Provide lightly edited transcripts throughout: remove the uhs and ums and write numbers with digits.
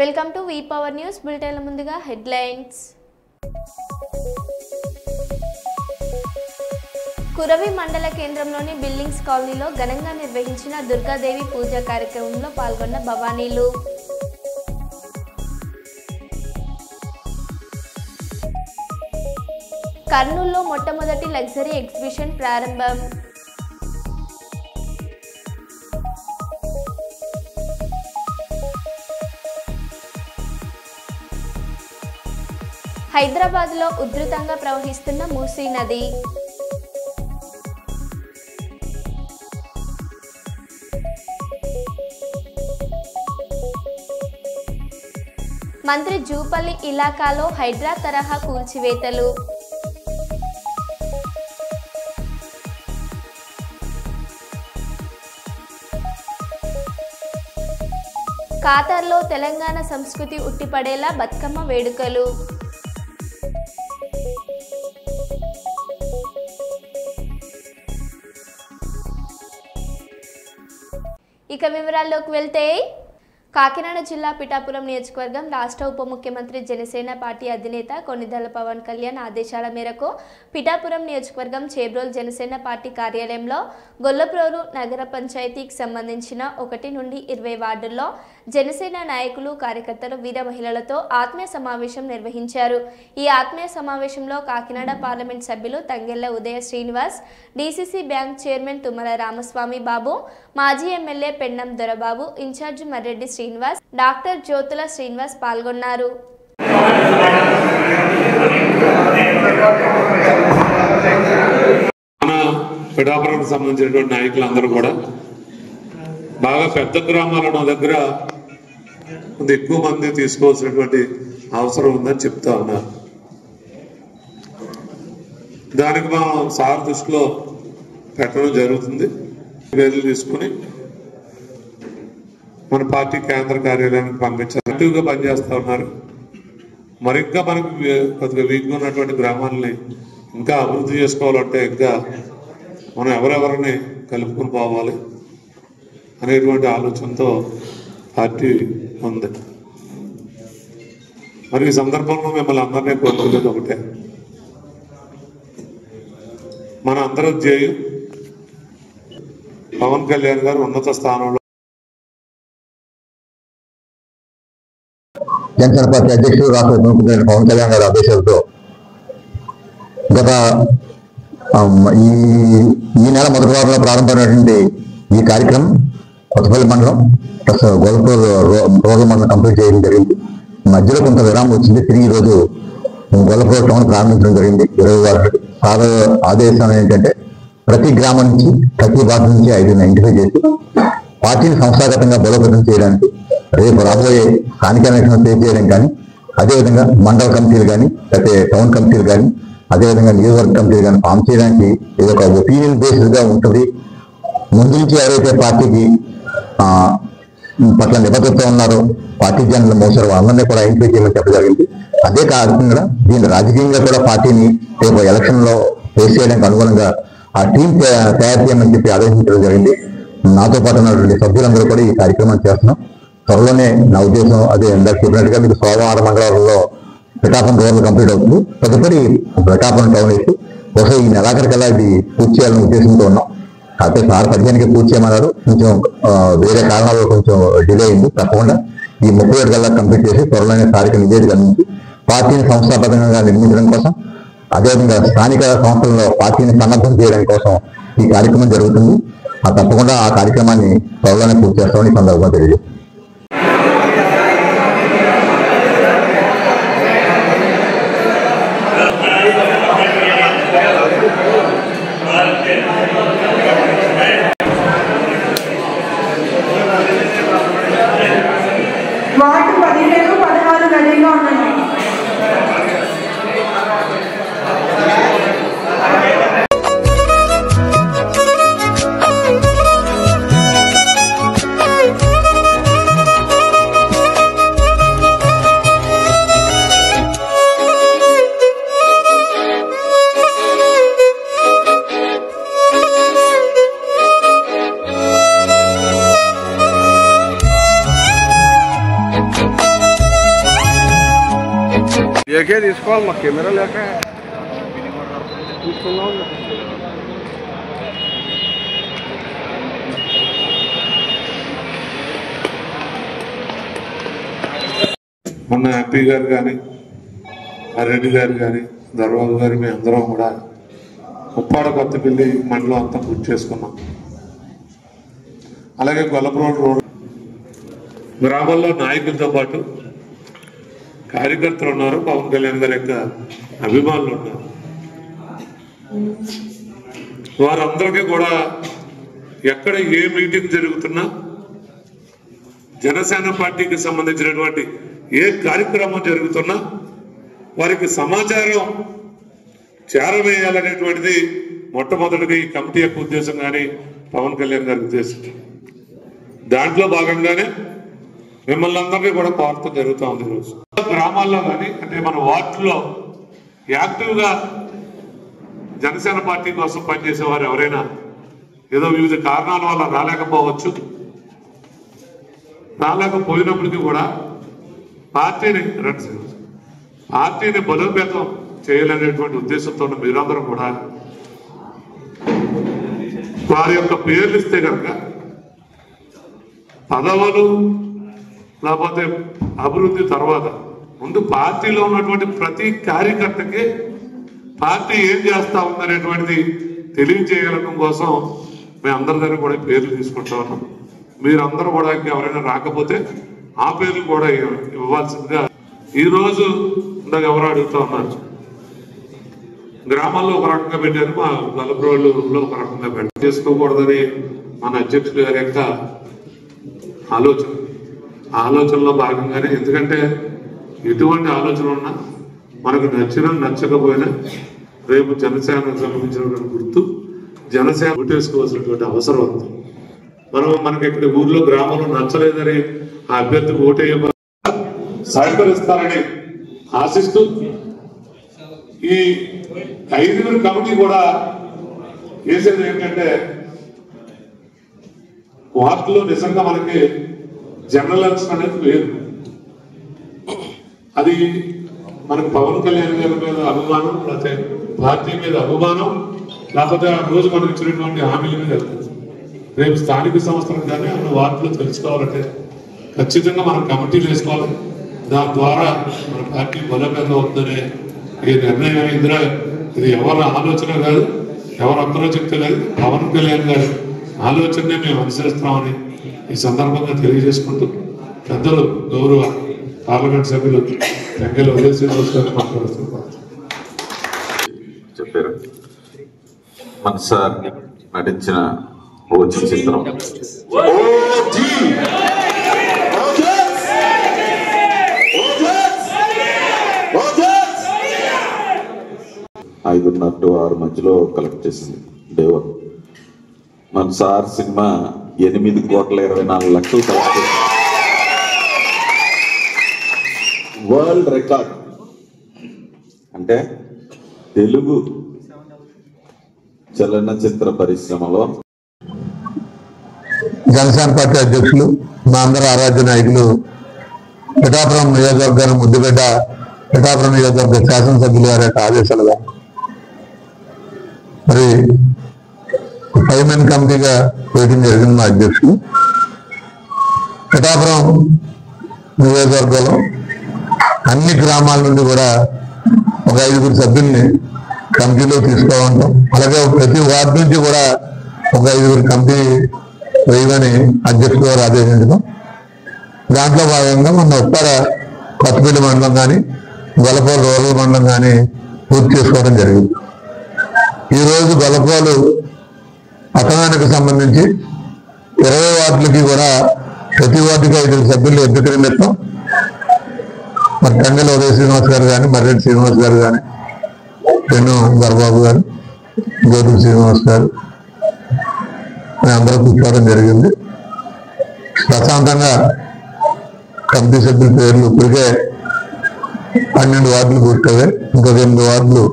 Welcome to V power news bulletin. ముందుగా headlines. Kuravi మండల కేంద్రంలోని బిల్డింగ్స్ కాలనీలో ఘనంగా నిర్వహించిన దుర్గాదేవి పూజా కార్యక్రమంలో పాల్గొన్న భవానీలు. కర్నూలులో మొట్టమొదటి లగ్జరీ ఎగ్జిబిషన్ ప్రారంభం. హైదరాబాద్లో ఉధృతంగా ప్రవహిస్తున్న మూసీ నది. మంత్రి జూపల్లి ఇలాకాలో హైడ్రా తరహా కూల్చివేతలు. ఖాతర్లో తెలంగాణ సంస్కృతి ఉట్టిపడేలా బతుకమ్మ వేడుకలు. ఇక వివరాల్లోకి వెళ్తే, కాకినాడ జిల్లా పిఠాపురం నియోజకవర్గం రాష్ట్ర ఉప ముఖ్యమంత్రి జనసేన పార్టీ అధినేత కొణిదెల పవన్ కళ్యాణ్ ఆదేశాల మేరకు పిఠాపురం నియోజకవర్గం చేబ్రోల్ జనసేన పార్టీ కార్యాలయంలో గొల్లప్రోలు నగర పంచాయతీకి సంబంధించిన 1 నుండి 20 వార్డుల్లో జనసేన నాయకులు కార్యకర్తలు వీర మహిళలతో ఆత్మీయ సమావేశం నిర్వహించారు. ఈ ఆత్మీయ సమావేశంలో కాకినాడ పార్లమెంట్ సభ్యులు Thangella Udaya Srinivas, DCC bank chairman Tummala Ramaswamy Babu, మాజీ MLA Pennam Dorababu, incharge Marreddy Srinivas, doctor Jyothula Srinivas పాల్గొన్నారు. పిఠాపురానికి సంబంధించినటువంటి నాయకులందరూ కూడా బాగా పెద్ద గ్రామాల దగ్గర ఎక్కువ మంది తీసుకోవాల్సినటువంటి అవసరం ఉందని చెప్తా ఉన్నారు. దానికి మనం సార్ దృష్టిలో పెట్టడం జరుగుతుంది. నివేదికలు తీసుకుని మన పార్టీ కేంద్ర కార్యాలయానికి పంపించారు. యాక్టివ్గా పనిచేస్తూ ఉన్నారు. మరి ఇంకా మనకు కొద్దిగా వీక్గా ఉన్నటువంటి గ్రామాలని ఇంకా అభివృద్ధి చేసుకోవాలంటే ఇంకా మనం ఎవరెవరిని కలుపుకొని పోవాలి అనేటువంటి ఆలోచనతో పార్టీ ఉంది. మరి ఈ సందర్భంలో మిమ్మల్ని అందరినీ కోరుకునేది ఒకటే, మన అందరూ ధ్యేయం పవన్ కళ్యాణ్ గారు ఉన్నత స్థానంలో. జనసేన పార్టీ అధ్యక్షుడు రాష్ట్ర ముఖ్యమంత్రి పవన్ కళ్యాణ్ గారి ఆదేశాలతో గత ఈ నెల మొదటి వారంలో ప్రారంభమైనటువంటి ఈ కార్యక్రమం కొత్తపల్లి మండలం ప్లస్ గోల్పూర్ రూరల్ మండలం కంప్లీట్ చేయడం జరిగింది. మధ్యలో కొంత విరామం వచ్చింది. తిరిగి ఈరోజు గోల్పూర్ టౌన్ ప్రారంభించడం జరిగింది. 20 వార్డులు. సార్ ఆదేశం ఏంటంటే ప్రతి గ్రామం నుంచి ప్రతి వార్డు నుంచి 5 ఐడెంటిఫై చేసి పార్టీని సంస్థాగతంగా బలోపేతం చేయడానికి, రేపు రాబోయే స్థానిక ఎలక్షన్ ఫేస్ చేయడం కానీ, అదేవిధంగా మండల కమిటీలు కానీ, లేకపోతే టౌన్ కమిటీలు కానీ, అదేవిధంగా నియోజకవర్గ కమిటీలు కానీ ఫామ్ చేయడానికి ఇది ఒక ఒపీనియన్ బేస్డ్గా ఉంటుంది. ముందు నుంచి ఎవరైతే పార్టీకి పట్ల నిబద్ధతతో ఉన్నారో, పార్టీ జనాలు మోసారో వాళ్ళనే కూడా ఐడెంటిఫై చేయమని చెప్పడం జరిగింది. అదే కాకుండా దీన్ని రాజకీయంగా కూడా పార్టీని రేపు ఎలక్షన్లో ఫేస్ చేయడానికి అనుగుణంగా ఆ టీం తయారు చేయమని చెప్పి ఆదేశించడం జరిగింది. నాతో పాటు ఉన్నటువంటి సభ్యులందరూ కూడా ఈ కార్యక్రమాన్ని చేస్తున్నాం. త్వరలోనే నా ఉద్దేశం అదే ఇందాక చెప్పినట్టుగా మీకు సోమవారం మంగళవారంలో పిఠాపురం రూరల్ కంప్లీట్ అవుతుంది. తదుపరి పిఠాపురం టౌన్ వేసి బహుశా ఈ నెలాఖరికల్లా ఇది పూర్తి చేయాలనే ఉద్దేశంతో ఉన్నాం. కాకపోతే సార్ 15కి పూర్తి చేయమన్నారు. కొంచెం వేరే కారణాలు కొంచెం డిలే అయింది. తప్పకుండా ఈ 37 కల్లా కంప్లీట్ చేసి త్వరలోనే స్థానిక నివేదిక అందించి పార్టీని సంస్థాబద్ధంగా నిర్మించడం కోసం, అదేవిధంగా స్థానిక సంస్థల్లో పార్టీని సన్నద్ధం చేయడం కోసం ఈ కార్యక్రమం జరుగుతుంది. తప్పకుండా ఆ కార్యక్రమాన్ని త్వరలోనే పూర్తి చేస్తామని ఈ సందర్భంగా తెలియజేస్తాం. వార్డు 15, 16 రెడీగా ఉన్నాయి. ఏకే తీసుకోవాలి మా కెమెరా లేక తీసుకున్నాం. మొన్న ఎంపీ గారు కానీ రెడ్డి గారు కానీ దర్వాజు గారు మేము అందరం కూడా ఉప్పాడ కొత్తపల్లి మండలం అంతా పూర్తి చేసుకున్నాం. అలాగే గొల్లప్రోడ్ రోడ్ గ్రామాల్లో నాయకులతో పాటు కార్యకర్తలు ఉన్నారు, పవన్ కళ్యాణ్ గారి యొక్క అభిమానులు ఉన్నారు. వారందరికీ కూడా ఎక్కడ ఏ మీటింగ్ జరుగుతున్నా జనసేన పార్టీకి సంబంధించినటువంటి ఏ కార్యక్రమం జరుగుతున్నా వారికి సమాచారం చేరవేయాలనేటువంటిది మొట్టమొదటిగా ఈ కమిటీ యొక్క ఉద్దేశం కానీ పవన్ కళ్యాణ్ గారి ఉద్దేశం. దాంట్లో భాగంగానే మిమ్మల్ని అందరినీ కూడా కోరటం జరుగుతూ ఉంది. ఈరోజు గ్రామాల్లో కానీ అంటే మన వార్డులో యాక్టివ్గా జనసేన పార్టీ కోసం పనిచేసేవారు ఎవరైనా ఏదో వివిధ కారణాల వల్ల రాలేకపోవచ్చు. రాలేకపోయినప్పటికీ కూడా పార్టీని బలోపేతం చేయాలనేటువంటి ఉద్దేశంతో ఉన్న మీరందరూ కూడా వారి యొక్క పేర్లు ఇస్తే కనుక పదవులు లేకపోతే అభివృద్ధి తర్వాత ముందు పార్టీలో ఉన్నటువంటి ప్రతి కార్యకర్తకి పార్టీ ఏం చేస్తా ఉందనేటువంటిది తెలియజేయడం కోసం మేము అందరి దగ్గర కూడా పేర్లు తీసుకుంటా ఉన్నాం. మీరందరూ కూడా ఎవరైనా రాకపోతే ఆ పేర్లు కూడా ఇవ్వాల్సిందిగా ఈరోజు ఇందాక ఎవరు అడుగుతా ఉన్నారు. గ్రామాల్లో ఒక రకంగా పెట్టారు, మా గొల్లప్రోడ్లో ఒక రకంగా పెట్టారు. చేసుకోకూడదని మన అధ్యక్షుడు గారి యొక్క ఆలోచనలో భాగంగానే, ఎందుకంటే ఎటువంటి ఆలోచన ఉన్నా మనకు నచ్చినా నచ్చకపోయినా రేపు జనసేనకు సంబంధించినటువంటి గుర్తు జనసేన ఓటేసుకోవాల్సినటువంటి అవసరం ఉంది. మనకి ఇక్కడ ఊర్లో గ్రామంలో నచ్చలేదని ఆ అభ్యర్థికి ఓటేయ సహకరిస్తారని ఆశిస్తూ ఈ 5 కమిటీ కూడా చేసేది ఏంటంటే వార్డులో నిజంగా మనకి జనరల్ ఎలక్షన్ అనేది లేదు. అది మనకు పవన్ కళ్యాణ్ గారి మీద అభిమానం, లేకపోతే పార్టీ మీద అభిమానం, లేకపోతే ఆ రోజు మనకు ఇచ్చినటువంటి హామీల మీద వెళ్తుంది. రేపు స్థానిక సంస్థలకు కానీ మన వార్డులో తెలుసుకోవాలంటే ఖచ్చితంగా మనం కమిటీలు వేసుకోవాలి. దాని ద్వారా మన పార్టీ బలోపేతం అవుతుందనే ఈ నిర్ణయం ఇందులో ఇది ఎవరి ఆలోచన కాదు, ఎవరందరూ చెప్తే కాదు, పవన్ కళ్యాణ్ గారి ఆలోచననే మేము అనుసరిస్తామని ఈ సందర్భంగా తెలియజేసుకుంటూ పెద్దలు గౌరవ పార్లమెంట్ సభ్యులు వెంకయ్య ఉదయ్ శ్రీనివాస్ గారు మాట్లాడుతున్నారు. చెప్పారు మన సార్ నటించిన ఓజీ చిత్రం 5.5 to 6 మధ్యలో కలెక్ట్ చేసింది డే 1. మన సార్ సినిమా 8,24,00,000 కలెక్ట్ చేసింది. World record. అంటే తెలుగు చలనచిత్ర పరిశ్రమలో జనసేన పార్టీ అధ్యక్షులు మా అందరి ఆరాధ్య నాయకులు పిఠాపురం నియోజకవర్గాన్ని ముద్దుగడ్డ పిఠాపురం నియోజకవర్గ శాసనసభ్యులు గారి యొక్క ఆదేశాలుగా మరి 5 మెన్ కమిటీగా వేయడం జరిగింది. మా అధ్యక్షులు పిఠాపురం నియోజకవర్గంలో అన్ని గ్రామాల నుండి కూడా ఒక 5 సభ్యుల్ని కమిటీలో తీసుకోవడం, అలాగే ప్రతి వార్డు నుంచి కూడా ఒక 5 కమిటీ వేయమని అధ్యక్షుడు గారు ఆదేశించడం. దాంట్లో భాగంగా మన ఉప్పాడ కొత్తపల్లి మండలం కానీ గొల్లప్రోలు రూరల్ మండలం కానీ పూర్తి చేసుకోవడం జరిగింది. ఈరోజు గొల్లప్రోలు పట్టణానికి సంబంధించి 20 వార్డులకి కూడా ప్రతి వార్డుకి 5 సభ్యులు ఎంపిక నిమిత్తం మరి టంగెల ఉదయ శ్రీనివాస్ గారు కానీ మర్రెడ్డి శ్రీనివాస్ గారు కానీ పెన్ను గర్బాబు గారు గోధుమ శ్రీనివాస్ గారు అందరూ కూర్చోవడం జరిగింది. ప్రశాంతంగా కమిటీ సభ్యుల పేర్లు ఇప్పటికే 12 వార్డులు పూర్తవుతాయి. ఇంకా 8 వార్డులు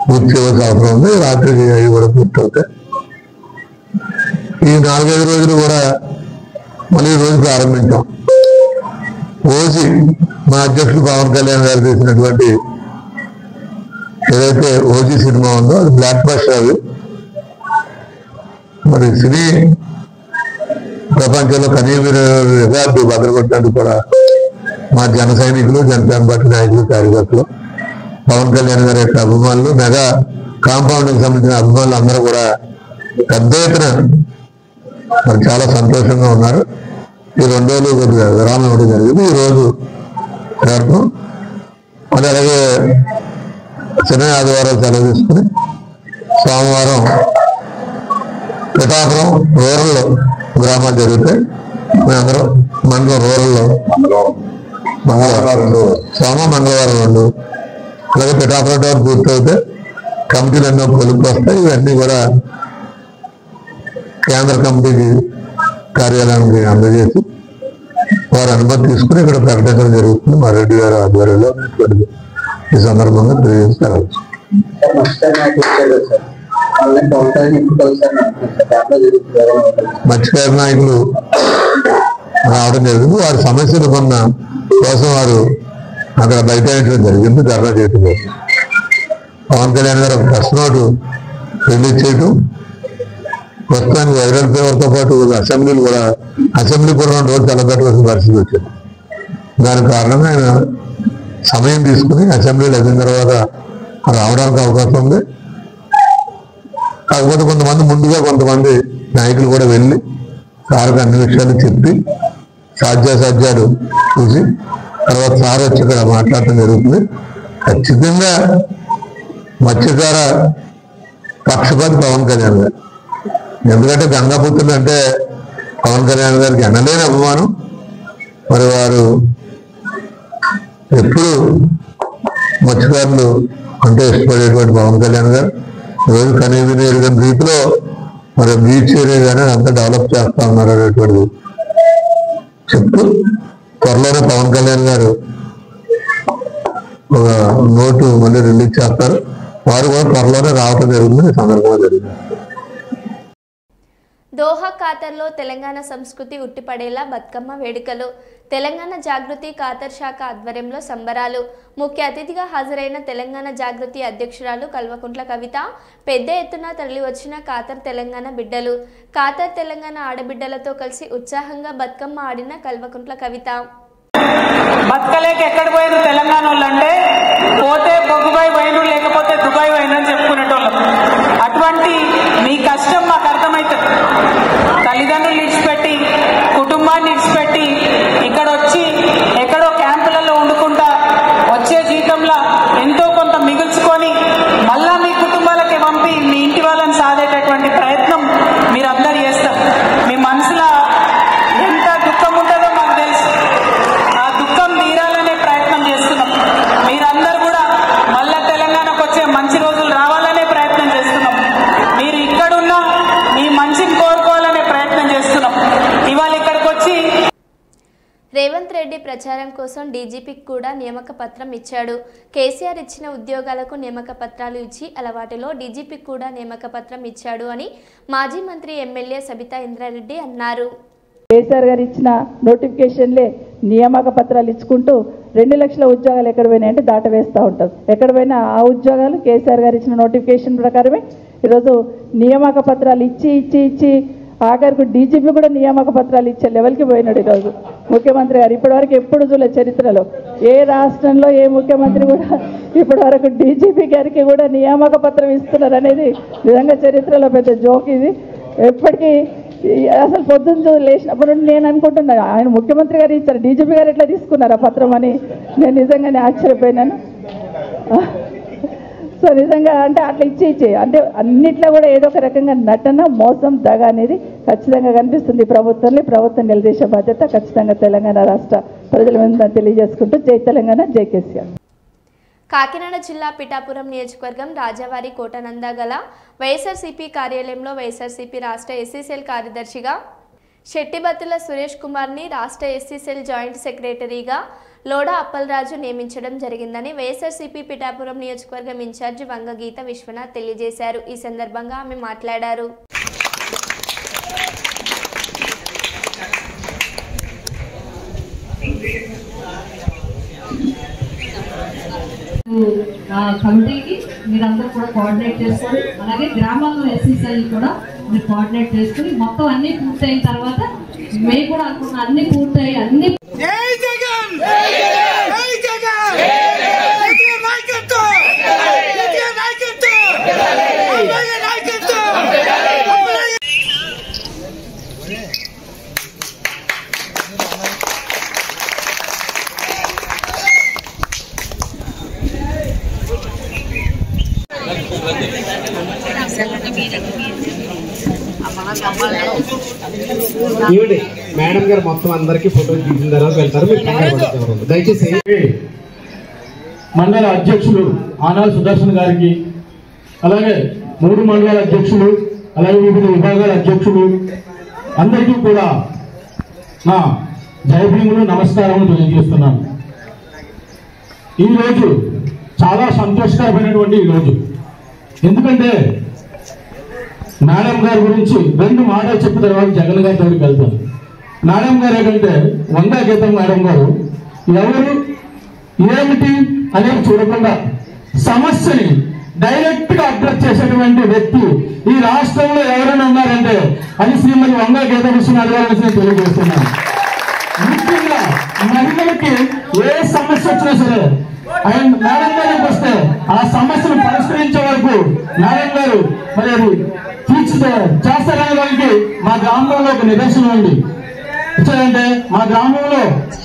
పూర్తి చేయవలసిన అవసరం ఉంది. రాత్రికి 5 కూడా పూర్తవుతాయి. ఈ 4-5 రోజులు కూడా మళ్ళీ రోజు ప్రారంభించాం. ఓజీ మా అధ్యక్షుడు పవన్ కళ్యాణ్ గారు తీసినటువంటి ఏదైతే ఓజీ సినిమా ఉందో అది బ్లాక్ బస్టర్. అది మరి సినీ ప్రపంచంలో కనీవిన రికార్డు బదలగొట్టినందుకు కూడా మా జన సైనికులు, జనసేన పార్టీ నాయకులు, కార్యకర్తలు, పవన్ కళ్యాణ్ గారి యొక్క అభిమానులు, మెగా కాంపౌండ్కి సంబంధించిన అభిమానులు అందరూ కూడా పెద్ద ఎత్తున మరి చాలా సంతోషంగా ఉన్నారు. ఈ 2 రోజులు కొద్దిగా విరామం ఇవ్వడం జరిగింది. ఈ రోజు జరపడం మరి అలాగే శని ఆదివారం సెలవు తీసుకుని సోమవారం పిఠాపురం రూరల్లో గ్రామాలు జరుగుతాయి. మేమందరం మండలం రూరల్లో మంగళవారం 2, సోమ మంగళవారం 2, అలాగే పిఠాపురం టౌన్ పూర్తయితే కమిటీలు ఎన్నో కొలుపు వస్తాయి. ఇవన్నీ కూడా కేంద్ర కమిటీకి కార్యాలయానికి అందజేసి వారు అనుమతి తీసుకుని ఇక్కడ ప్రకటించడం జరుగుతుంది. మా రెడ్డి గారు ఆధ్వర్యంలో ఈ సందర్భంగా తెలియజేస్తారు. మత్స్యకార నాయకులు రావడం జరిగింది. వారి సమస్యలు కొన్న కోసం వారు అక్కడ బైఠాయించడం జరిగింది. ధర్నా చేయడం కోసం పవన్ కళ్యాణ్ గారు ఒక ప్రెస్ నోటు రిలీజ్ చేయటం, ప్రస్తుతానికి వైరల్ ఫీవర్తో పాటు అసెంబ్లీ కూడా 2 రోజులు తలపెట్టవలసిన పరిస్థితి వచ్చింది. దానికి కారణంగా ఆయన సమయం తీసుకుని అసెంబ్లీలో అయిన తర్వాత రావడానికి అవకాశం ఉంది. కాకపోతే కొంతమంది ముందుగా కొంతమంది నాయకులు కూడా వెళ్ళి సార్కి అన్ని విషయాలు చెప్పి సాధ్యాసాధ్యాలు చూసి తర్వాత సార్ వచ్చి ఇక్కడ మాట్లాడటం జరుగుతుంది. ఖచ్చితంగా మత్స్యకార పక్షపాతి పవన్ కళ్యాణ్ గారు. ఎందుకంటే గంగాపుత్రులు అంటే పవన్ కళ్యాణ్ గారికి ఎనలేని అభిమానం. మరి వారు ఎప్పుడు మత్స్యకారులు అంటే ఇష్టపడేటువంటి పవన్ కళ్యాణ్ గారు ఈరోజు కనీవిని ఎరుగని రీతిలో మరి బీచ్ ఏరియా కానీ అంతా డెవలప్ చేస్తా ఉన్నారు అనేటువంటిది చెప్తూ త్వరలోనే పవన్ కళ్యాణ్ గారు ఒక నోటు మళ్ళీ రిలీజ్ చేస్తారు. వారు కూడా త్వరలోనే రావటం జరుగుతుంది. సందర్భంగా జరిగింది. దోహా ఖాతర్లో తెలంగాణ సంస్కృతి ఉట్టిపడేలా బతుకమ్మ వేడుకలు. తెలంగాణ జాగృతి ఖాతర్ శాఖ ఆధ్వర్యంలో సంబరాలు. ముఖ్య అతిథిగా హాజరైన తెలంగాణ జాగృతి అధ్యక్షురాలు కల్వకుంట్ల కవిత, పెద్ద ఎత్తున తరలి వచ్చిన ఖాతర్ తెలంగాణ బిడ్డలు. ఖాతర్ తెలంగాణ ఆడబిడ్డలతో కలిసి ఉత్సాహంగా బతుకమ్మ ఆడిన కల్వకుంట్ల కవిత. బతకలేక ఎక్కడ పోయిన తెలంగాణ వాళ్ళంటే పోతే బొగ్గుబాయి పోయిన లేకపోతే దుబాయ్ పోయినని చెప్పుకునేటోళ్ళం. అటువంటి మీ కష్టం మాకు అర్థమవుతుంది. తల్లిదండ్రులు విడిచిపెట్టి కుటుంబాన్ని విడిచిపెట్టి ఇక్కడ వచ్చి ఎక్కడో క్యాంపులలో వండుకుంటా వచ్చే జీతంలో ఎంతో కొంత మిగుల్చుకొని మళ్ళా మీ కుటుంబాలకి పంపి మీ ఇంటి వాళ్ళని సాధేటటువంటి ప్రయత్నం మీరందరూ చేస్తారు. మీ మనసులో ఎంత దుఃఖం ఉంటుందో మాకు తెలుసు. ఆ దుఃఖం తీరాలనే ప్రయత్నం చేస్తున్నాం. మీరందరూ కూడా మళ్ళా తెలంగాణకు వచ్చే మంచి రోజులు రావాలనే ప్రయత్నం చేస్తున్నాం. మీరు ఇక్కడున్నా మీ మంచిని కోరుకోవాలనే ప్రయత్నం చేస్తున్నాం. ఇవాళ ఇక్కడికి వచ్చి రేవంత్ రెడ్డి ప్రచారం కోసం డీజీపీకి కూడా నియామక పత్రం ఇచ్చాడు. కేసీఆర్ ఇచ్చిన ఉద్యోగాలకు నియామక పత్రాలు ఇచ్చి అలవాటులో డీజీపీకి కూడా నియామక పత్రం ఇచ్చాడు అని మాజీ మంత్రి ఎమ్మెల్యే సబితా ఇంద్రారెడ్డి అన్నారు. కేసీఆర్ గారు ఇచ్చిన నోటిఫికేషన్లే నియామక పత్రాలు ఇచ్చుకుంటూ 2 లక్షల ఉద్యోగాలు ఎక్కడ పోయినాయంటే దాటవేస్తూ ఉంటారు. ఎక్కడ పోయినా ఆ ఉద్యోగాలు కేసీఆర్ గారు ఇచ్చిన నోటిఫికేషన్ ప్రకారమే ఈరోజు నియామక పత్రాలు ఇచ్చి ఆఖరికి డీజీపీ కూడా నియామక పత్రాలు ఇచ్చే లెవెల్కి పోయినాడు ఈరోజు ముఖ్యమంత్రి గారు. ఇప్పటివరకు ఎప్పుడు చూడలేదు చరిత్రలో ఏ రాష్ట్రంలో ఏ ముఖ్యమంత్రి కూడా ఇప్పటివరకు డీజీపీ గారికి కూడా నియామక పత్రం ఇస్తున్నారు అనేది నిజంగా చరిత్రలో పెద్ద జోక్ ఇది. ఎప్పటికీ అసలు పొద్దున్న లేచినప్పుడు నేను అనుకుంటున్నాను ఆయన ముఖ్యమంత్రి గారు ఇచ్చారు, డీజీపీ గారు ఎట్లా తీసుకున్నారు ఆ పత్రం అని నేను నిజంగానే ఆశ్చర్యపోయినాను. సో నిజంగా అంటే అట్లా ఇచ్చి అంటే అన్నిట్లో కూడా ఏదో ఒక రకంగా నటన, మోసం, దగ అనేది ఖచ్చితంగా కనిపిస్తుంది ప్రభుత్వంలో. ప్రభుత్వం నిలదీసే బాధ్యత ఖచ్చితంగా తెలంగాణ రాష్ట్ర ప్రజల మీద తెలియజేసుకుంటూ జై తెలంగాణ, జై కేసీఆర్. కాకినాడ జిల్లా పిఠాపురం నియోజకవర్గం రాజావారి కోటనంద గల వైఎస్ఆర్సీపీ కార్యాలయంలో వైఎస్ఆర్సీపీ రాష్ట్ర ఎస్సీ సెల్ కార్యదర్శిగా శెట్టిబత్తుల సురేష్ కుమార్ని రాష్ట్ర ఎస్సీ సెల్ జాయింట్ సెక్రటరీగా లోడా అప్పలరాజు నియమించడం జరిగిందని వైఎస్ఆర్సీపీ పిఠాపురం నియోజకవర్గం ఇన్ఛార్జి వంగ గీత విశ్వనాథ్ తెలియజేశారు. ఈ సందర్భంగా ఆమె మాట్లాడారు. కమిటీకి మీరందరూ కూడా కోఆర్డినేట్ చేసుకొని, అలాగే గ్రామాల్లో ఎస్సీసీలు కూడా మీరు కోఆర్డినేట్ చేసుకుని మొత్తం అన్ని పూర్తయిన తర్వాత మేము కూడా అనుకున్న అన్ని పూర్తయి అన్ని మేడం గారు మొత్తం అందరికి ఫోటోలు తీసిన తర్వాత వెళ్తారు. దయచేసి మండల అధ్యక్షులు ఆనాల సుదర్శన్ గారికి, అలాగే 3 మండలాల అధ్యక్షులు, అలాగే వివిధ విభాగాల అధ్యక్షులు అందరికీ కూడా నా జయభీములు నమస్కారములు తెలియజేస్తున్నాను. ఈరోజు చాలా సంతోషకరమైనటువంటి ఈరోజు. ఎందుకంటే మేడం గారి గురించి 2 మాటలు చెప్పిన తర్వాత జగన్ గారి దగ్గరికి వెళ్తాను. మేడం గారు ఏంటంటే 100 గీతం మేడం గారు ఎవరు ఏమిటి అనేది చూడకుండా సమస్యని డైరెక్ట్ గా అడ్రస్ చేసేటువంటి వ్యక్తి ఈ రాష్ట్రంలో ఎవరైనా ఉన్నారంటే అది శ్రీమతి 100 గీత విశ్వనాథ్ గారు నేను తెలియజేస్తున్నాను. ముఖ్యంగా మహిళలకి ఏ సమస్య వచ్చినా సరే ఆయన మేడం గారికి వస్తే ఆ సమస్యను పరిష్కరించే వరకు మేడం గారు మరి అది చేస్తారనే దానికి మా గ్రామంలో ఒక నిదర్శనం ఉంది. వచ్చారంటే మా గ్రామంలో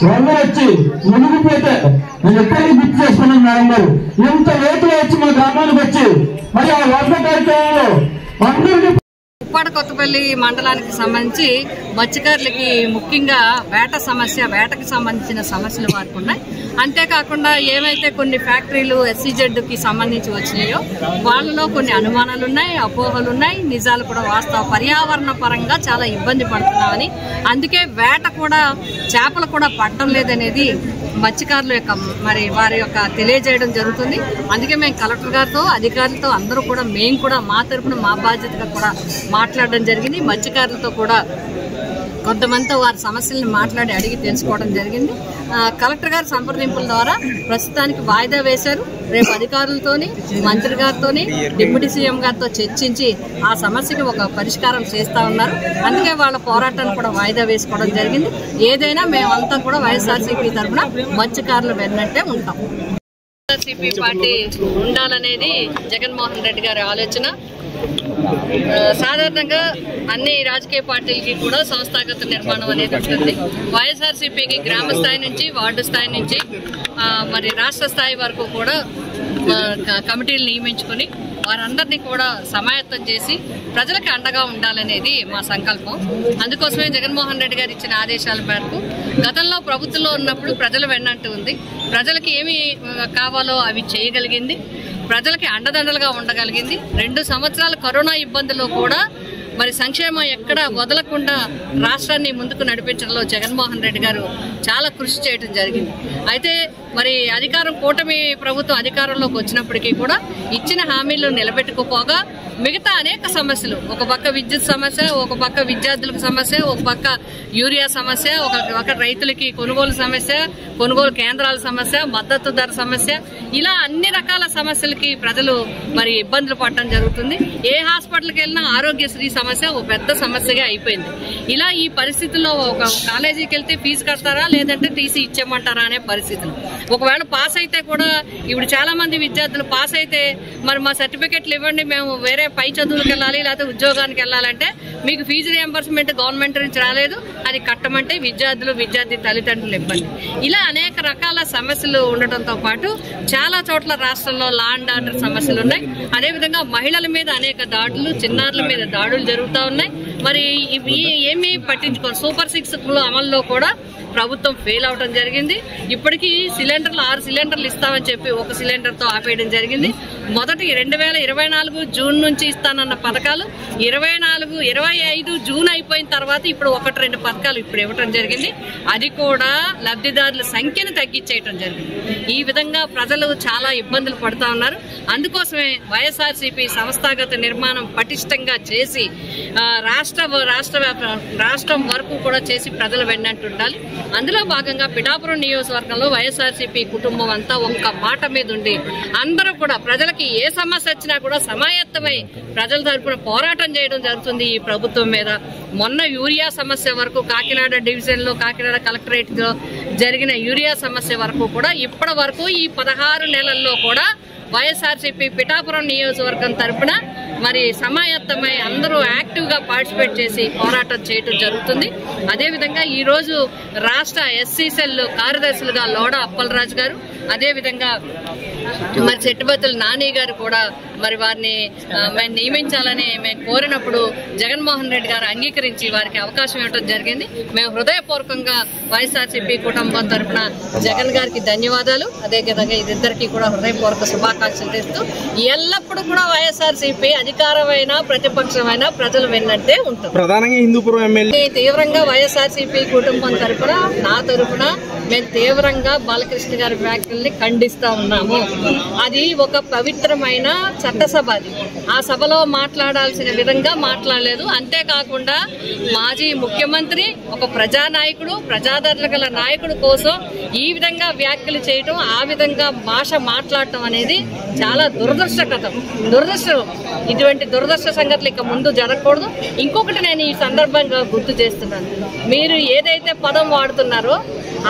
వరదలు వచ్చి మునిగిపోతే నేను ఎప్పటికీ గుర్తు చేసుకున్నాను మేడం గారు ఎంత రేటులో వచ్చి మా గ్రామానికి వచ్చి మరి ఆ వరద కార్యక్రమంలో అందరికీ ఉప్పాడ కొత్తపల్లి మండలానికి సంబంధించి మత్స్యకారులకి ముఖ్యంగా వేటకి సంబంధించిన సమస్యలు వారికి ఉన్నాయి. అంతేకాకుండా ఏవైతే కొన్ని ఫ్యాక్టరీలు SEZకి సంబంధించి వచ్చినాయో వాళ్ళలో కొన్ని అనుమానాలు ఉన్నాయి, అపోహలు ఉన్నాయి, నిజాలు కూడా వాస్తవ పర్యావరణ పరంగా చాలా ఇబ్బంది పడుతున్నామని, అందుకే వేట కూడా చేపలు కూడా పడటం లేదనేది మత్స్యకారుల యొక్క మరి వారి యొక్క తెలియజేయడం జరుగుతుంది. అందుకే మేము కలెక్టర్ గారితో అధికారులతో అందరూ కూడా మేము కూడా మా తరఫున మా బాధ్యతగా కూడా మాట్లాడడం జరిగింది. మత్స్యకారులతో కూడా కొంతమందితో వారి సమస్యలను మాట్లాడి అడిగి తెలుసుకోవడం జరిగింది. కలెక్టర్ గారి సంప్రదింపుల ద్వారా ప్రస్తుతానికి వాయిదా వేశారు. రేపు అధికారులతోని మంత్రి గారితోని డిప్యూటీ సీఎం గారితో చర్చించి ఆ సమస్యకి ఒక పరిష్కారం చేస్తా ఉన్నారు. అందుకే వాళ్ళ పోరాటాన్ని కూడా వాయిదా వేసుకోవడం జరిగింది. ఏదైనా మేమంతా కూడా వైఎస్ఆర్సీపీ తరఫున మత్స్యకారులు వెన్నట్టే ఉంటాం. వైఎస్ఆర్సీపీ పార్టీ ఉండాలనేది జగన్మోహన్ రెడ్డి గారి ఆలోచన. సాధారణంగా అన్ని రాజకీయ పార్టీలకి కూడా సంస్థాగత నిర్మాణం అనేది ఉంటుంది. వైఎస్ఆర్సీపీకి గ్రామ స్థాయి నుంచి, వార్డు స్థాయి నుంచి మరి రాష్ట్ర స్థాయి వరకు కూడా కమిటీలు నియమించుకొని వారందరినీ కూడా సమాయత్తం చేసి ప్రజలకు అండగా ఉండాలనేది మా సంకల్పం. అందుకోసమే జగన్మోహన్ రెడ్డి గారు ఇచ్చిన ఆదేశాల మేరకు గతంలో ప్రభుత్వంలో ఉన్నప్పుడు ప్రజల వెన్నంటూ ఉంది. ప్రజలకు ఏమి కావాలో అవి చేయగలిగింది, ప్రజలకి అండదండలుగా ఉండగలిగింది. 2 సంవత్సరాల కరోనా ఇబ్బందుల్లో కూడా మరి సంక్షేమం ఎక్కడ వదలకుండా రాష్ట్రాన్ని ముందుకు నడిపించడంలో జగన్మోహన్ రెడ్డి గారు చాలా కృషి చేయడం జరిగింది. అయితే మరి కూటమి ప్రభుత్వం అధికారంలోకి వచ్చినప్పటికీ కూడా ఇచ్చిన హామీలు నిలబెట్టుకోపోగా మిగతా అనేక సమస్యలు, ఒక పక్క విద్యుత్ సమస్య, ఒక పక్క విద్యార్థులకు సమస్య, ఒక పక్క యూరియా సమస్య, ఒక పక్క రైతులకి కొనుగోలు సమస్య, కొనుగోలు కేంద్రాల సమస్య, మద్దతు ధర సమస్య, ఇలా అన్ని రకాల సమస్యలకి ప్రజలు మరి ఇబ్బందులు పడటం జరుగుతుంది. ఏ హాస్పిటల్కి వెళ్ళినా ఆరోగ్యశ్రీ సమస్య ఒక పెద్ద సమస్యగా అయిపోయింది. ఇలా ఈ పరిస్థితుల్లో ఒక కాలేజీకి వెళ్తే ఫీజు కడతారా లేదంటే టీసీ ఇచ్చేయమంటారా అనే పరిస్థితులు. ఒకవేళ పాస్ అయితే కూడా ఇప్పుడు చాలా మంది విద్యార్థులు పాస్ అయితే మరి మా సర్టిఫికెట్లు ఇవ్వండి, మేము వేరే పై చదువులకు వెళ్ళాలి లేకపోతే ఉద్యోగానికి వెళ్ళాలంటే మీకు ఫీజు రియంబర్స్మెంట్ గవర్నమెంట్ నుంచి రాలేదు, అది కట్టమంటే విద్యార్థి తల్లిదండ్రులు ఇబ్బంది. ఇలా అనేక రకాల సమస్యలు ఉండటంతో పాటు చాలా చోట్ల రాష్ట్రంలో లా అండ్ ఆర్డర్ సమస్యలు ఉన్నాయి. అదేవిధంగా మహిళల మీద అనేక దాడులు, చిన్నారుల మీద దాడులు జరుగుతూ ఉన్నాయి. మరి ఏమీ పట్టించుకోరు. సూపర్ 6 అమల్లో కూడా ప్రభుత్వం ఫెయిల్ అవడం జరిగింది. ఇప్పటికీ 6 సిలిండర్లు ఇస్తామని చెప్పి 1 సిలిండర్తో ఆపేయడం జరిగింది. మొదటి 2024 జూన్ నుంచి ఇస్తానన్న పథకాలు 25 జూన్ అయిపోయిన తర్వాత ఇప్పుడు 1-2 పథకాలు ఇప్పుడు ఇవ్వడం జరిగింది. అది కూడా లబ్ధిదారుల సంఖ్యను తగ్గించేయటం జరిగింది. ఈ విధంగా ప్రజలు చాలా ఇబ్బందులు పడుతూ ఉన్నారు. అందుకోసమే వైఎస్ఆర్సీపీ సంస్థాగత నిర్మాణం పటిష్టంగా చేసి రాష్ట్రం వరకు కూడా చేసి ప్రజలు వెన్నంటుండాలి. అందులో భాగంగా పిఠాపురం నియోజకవర్గంలో వైఎస్ఆర్సీపీ కుటుంబం అంతా ఒక్క మాట మీద ఉండి అందరూ కూడా ప్రజలకి ఏ సమస్య వచ్చినా కూడా సమాయత్తమై ప్రజల తరపున పోరాటం చేయడం జరుగుతుంది ఈ ప్రభుత్వం మీద. మొన్న యూరియా సమస్య వరకు కాకినాడ డివిజన్లో కాకినాడ కలెక్టరేట్ లో జరిగిన యూరియా సమస్య వరకు కూడా ఇప్పటి వరకు ఈ 16 నెలల్లో కూడా వైఎస్ఆర్సీపీ పిఠాపురం నియోజకవర్గం తరపున మరి సమాయత్తమై అందరూ యాక్టివ్ గా పార్టిసిపేట్ చేసి పోరాటం చేయడం జరుగుతుంది. అదేవిధంగా ఈ రోజు రాష్ట్ర ఎస్సీ సెల్ కార్యదర్శులుగా లోడా అప్పలరాజు గారు, అదేవిధంగా మరి చెట్టుబతుల నాని గారు కూడా మరి వారిని మేము నియమించాలని మేము కోరినప్పుడు జగన్మోహన్ రెడ్డి గారు అంగీకరించి వారికి అవకాశం ఇవ్వడం జరిగింది. మేము హృదయపూర్వకంగా వైఎస్ఆర్సీపీ కుటుంబం తరఫున జగన్ గారికి ధన్యవాదాలు, అదేవిధంగా ఇద్దరికి కూడా హృదయపూర్వక శుభాకాంక్షలు తెస్తూ ఎల్లప్పుడూ కూడా వైఎస్ఆర్సీపీ అధికారమైన ప్రతిపక్షమైన ప్రజలు విన్నట్టే ఉంటుంది. ప్రధానంగా హిందూపురం ఎమ్మెల్యే తీవ్రంగా వైఎస్ఆర్సీపీ కుటుంబం తరఫున నా తరఫున మేము తీవ్రంగా బాలకృష్ణ గారి వ్యాఖ్యల్ని ఖండిస్తా ఉన్నాము. అది ఒక పవిత్రమైన చట్టసభ, అది ఆ సభలో మాట్లాడాల్సిన విధంగా మాట్లాడలేదు. అంతేకాకుండా మాజీ ముఖ్యమంత్రి ఒక ప్రజానాయకుడు, ప్రజాదరణ గల నాయకుడు కోసం ఈ విధంగా వ్యాఖ్యలు చేయటం, ఆ విధంగా భాష మాట్లాడటం అనేది చాలా దురదృష్టకరం, దురదృష్టం. ఇటువంటి దురదృష్ట సంగతులు ఇక ముందు జరగకూడదు. ఇంకొకటి నేను ఈ సందర్భంగా గుర్తు చేస్తున్నాను, మీరు ఏదైతే పదం వాడుతున్నారో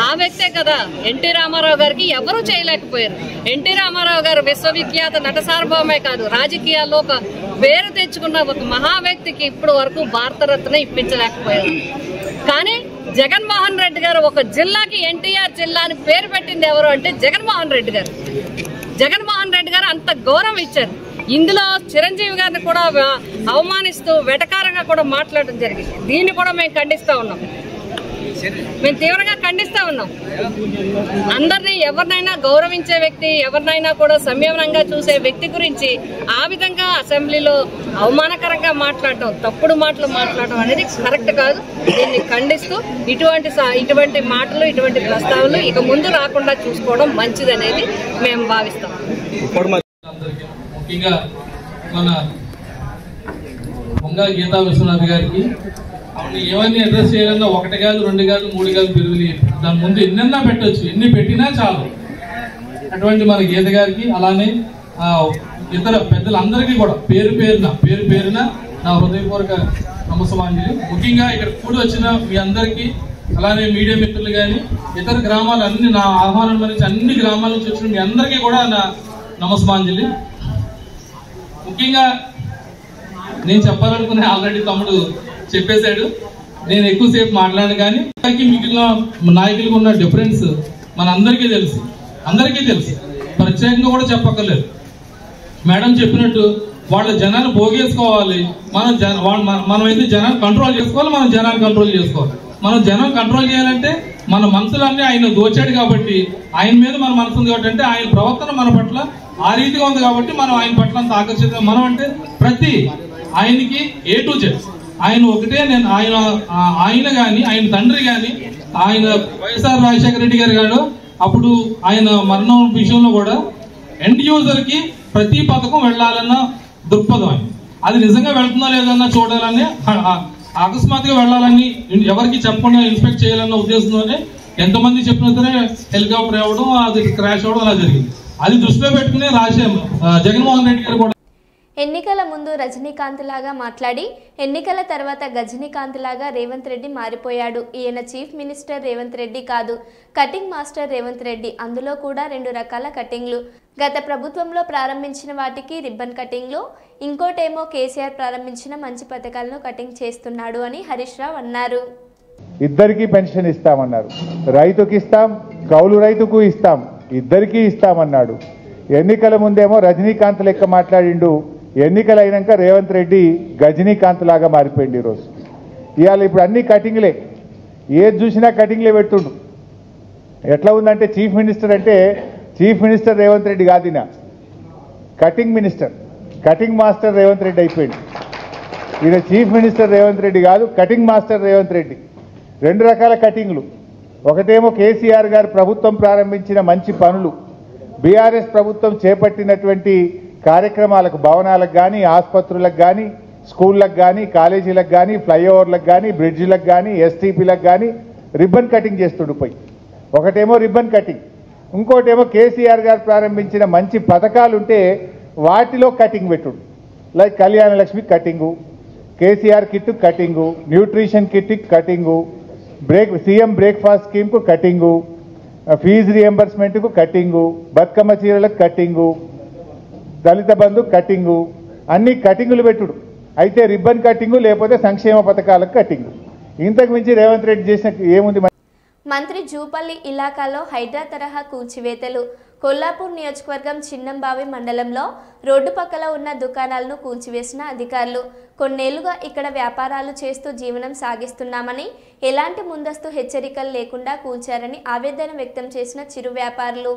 ఆ వ్యక్తే కదా ఎన్టీ రామారావు గారికి ఎవరూ చేయలేకపోయారు. ఎన్టీ రామారావు గారు విశ్వవిఖ్యాత నట సార్వభౌమే కాదు, రాజకీయాల్లో ఒక పేరు తెచ్చుకున్న ఒక మహా వ్యక్తికి ఇప్పుడు వరకు భారతరత్న ఇప్పించలేకపోయారు. కానీ జగన్మోహన్ రెడ్డి గారు ఒక జిల్లాకి ఎన్టీఆర్ జిల్లా అని పేరు పెట్టింది ఎవరు అంటే జగన్మోహన్ రెడ్డి గారు. జగన్మోహన్ రెడ్డి గారు అంత గౌరవం ఇచ్చారు. ఇందులో చిరంజీవి గారిని కూడా అవమానిస్తూ వెటకారంగా కూడా మాట్లాడడం జరిగింది. దీన్ని కూడా మేము ఖండిస్తా ఉన్నాం, మేము తీవ్రంగా ఖండిస్తా ఉన్నాం. అందరినీ ఎవరినైనా గౌరవించే వ్యక్తి, ఎవరినైనా కూడా సంయమనంగా చూసే వ్యక్తి గురించి ఆ విధంగా అసెంబ్లీలో అవమానకరంగా మాట్లాడటం, తప్పుడు మాటలు మాట్లాడటం అనేది కరెక్ట్ కాదు. దీన్ని ఖండిస్తూ ఇటువంటి మాటలు, ఇటువంటి ప్రస్తావనలు ఇక ముందు రాకుండా చూసుకోవడం మంచిది అనేది మేము భావిస్తాం. ముఖ్యంగా మన పొంగా గీతా విశ్వనాథ్ గారికి ఆవిడ ఏమన్నీ అడ్రస్ చేయాలన్నా 1 కాదు 2 కాదు 3 కాదు బిరుదులు దాని ముందు ఎన్నన్నా పెట్టచ్చు, ఎన్ని పెట్టినా చాలు. అటువంటి మన గీత గారికి అలానే ఇతర పెద్దలందరికీ కూడా పేరు పేరున నా హృదయపూర్వక నమస్కారాంజలి. ముఖ్యంగా ఇక్కడ కూడి వచ్చిన మీ అందరికీ, అలానే మీడియా మిత్రులు కానీ ఇతర గ్రామాలు అన్ని నా ఆహ్వానం నుంచి అన్ని గ్రామాల నుంచి వచ్చిన మీ అందరికీ కూడా నా నమస్కారాంజలి. ముఖ్యంగా నేను చెప్పాలనుకునే ఆల్రెడీ తమ్ముడు చెప్పేశాడు, నేను ఎక్కువసేపు మాట్లాడాను. కానీ మిగిలిన నాయకులకు ఉన్న డిఫరెన్స్ మన అందరికీ తెలుసు, ప్రత్యేకంగా కూడా చెప్పక్కర్లేదు. మేడం చెప్పినట్టు వాళ్ళ జనాన్ని పోగేసుకోవాలి, మనమైతే జనాన్ని కంట్రోల్ చేసుకోవాలి, మనం జనాన్ని కంట్రోల్ చేసుకోవాలి. మనం జనం కంట్రోల్ చేయాలంటే మన మనసులన్నీ ఆయన దోచాడు కాబట్టి, ఆయన మీద మన మనసు ఉంది కాబట్టి, అంటే ఆయన ప్రవర్తన మన పట్ల ఆ రీతిగా ఉంది కాబట్టి మనం ఆయన పట్ల అంత ఆకర్షితం. మనం అంటే ప్రతి ఆయనకి A to Z ఆయన ఒకటే. నేను ఆయన కానీ ఆయన తండ్రి కానీ ఆయన వైఎస్ఆర్ రాజశేఖర రెడ్డి గారు గారు అప్పుడు ఆయన మరణం విషయంలో కూడా ఎండ్ యూజర్ కి ప్రతి పథకం వెళ్ళాలన్న దృక్పథం ఆయన. అది నిజంగా వెళ్తుందా లేదన్నా చూడాలని, అకస్మాత్తుగా వెళ్ళాలని, ఎవరికి చెప్పకుండా ఇన్స్పెక్ట్ చేయాలన్న ఉద్దేశంతోనే ఎంతమంది చెప్పినా సరే హెలికాప్టర్ అవ్వడం, అది క్రాష్ అవ్వడం అలా జరిగింది. అది దృష్టిలో పెట్టుకునే జగన్మోహన్ రెడ్డి గారు కూడా ఎన్నికల ముందు రజనీకాంత్ లాగా మాట్లాడి ఎన్నికల తర్వాత గజనీకాంత్ లాగా రేవంత్ రెడ్డి మారిపోయాడు. ఈయన చీఫ్ మినిస్టర్ రేవంత్ రెడ్డి కాదు, కటింగ్ మాస్టర్ రేవంత్ రెడ్డి. అందులో కూడా 2 రకాల కటింగ్లు. గత ప్రభుత్వంలో ప్రారంభించిన వాటికి రిబ్బన్ కటింగ్లు, ఇంకోటేమో కేసీఆర్ ప్రారంభించిన మంచి పథకాలను కటింగ్ చేస్తున్నాడు అని హరీష్ రావు అన్నారు. ఇద్దరికి పెన్షన్ ఇస్తామన్నారు, రైతుకి ఇస్తాం, కౌలు రైతుకు ఇస్తాం, ఇద్దరికీ ఇస్తామన్నాడు. ఎన్నికల ముందేమో రజనీకాంత్ లెక్క మాట్లాడిండు, ఎన్నికలు అయినాక రేవంత్ రెడ్డి గజనీకాంత్ లాగా మారిపోయింది. ఈరోజు ఇవాళ ఇప్పుడు అన్ని కటింగ్లే, ఏది చూసినా కటింగ్లే పెడుతుండు. ఎట్లా ఉందంటే చీఫ్ మినిస్టర్ అంటే చీఫ్ మినిస్టర్ రేవంత్ రెడ్డి కాదు, ఈయన cutting minister, cutting master Revanth Reddy అయిపోయింది. ఈయన చీఫ్ మినిస్టర్ రేవంత్ రెడ్డి కాదు, కటింగ్ మాస్టర్ రేవంత్ రెడ్డి. 2 రకాల కటింగ్లు. ఒకటేమో కేసీఆర్ గారు ప్రభుత్వం ప్రారంభించిన మంచి పనులు, బీఆర్ఎస్ ప్రభుత్వం చేపట్టినటువంటి కార్యక్రమాలకు, భవనాలకు కానీ, ఆసుపత్రులకు కానీ, స్కూళ్ళకు కానీ, కాలేజీలకు కానీ, ఫ్లైఓవర్లకు కానీ, బ్రిడ్జిలకు కానీ, ఎస్టీపీలకు కానీ రిబ్బన్ కటింగ్ చేస్తుండిపోయి. ఒకటేమో రిబ్బన్ కటింగ్, ఇంకోటేమో కేసీఆర్ గారు ప్రారంభించిన మంచి పథకాలు ఉంటే వాటిలో కటింగ్ పెట్టుడు. Like Kalyana Lakshmi cutting, KCR kit cutting, nutrition kit cutting, CM breakfast స్కీమ్కు కటింగు, ఫీజు రియంబర్స్మెంట్కు కటింగు, బతుకమ్మ చీరలకు కటింగు, దళిత బంధు కటింగు, అన్ని కటింగులు పెట్టుడు. అయితే రిబ్బన్ కటింగు లేకపోతే సంక్షేమ పథకాలకు కటింగు. ఇంతకు మించి రేవంత్ రెడ్డి చేసిన ఏముంది? మంత్రి జూపల్లి ఇలాకాలో హైడ్రా తరహా కూల్చివేతలు. కొల్లాపూర్ నియోజకవర్గం చిన్నంబావి మండలంలో రోడ్డు పక్కల ఉన్న దుకాణాలను కూల్చివేసిన అధికారులు. కొన్నేళ్లుగా ఇక్కడ వ్యాపారాలు చేస్తూ జీవనం సాగిస్తున్నామని, ఎలాంటి ముందస్తు హెచ్చరికలు లేకుండా కూల్చారని ఆవేదన వ్యక్తం చేసిన చిరు వ్యాపారులు.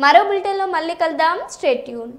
మరో బులెటిన్లో మళ్ళీ కలుద్దాం. Stay tune.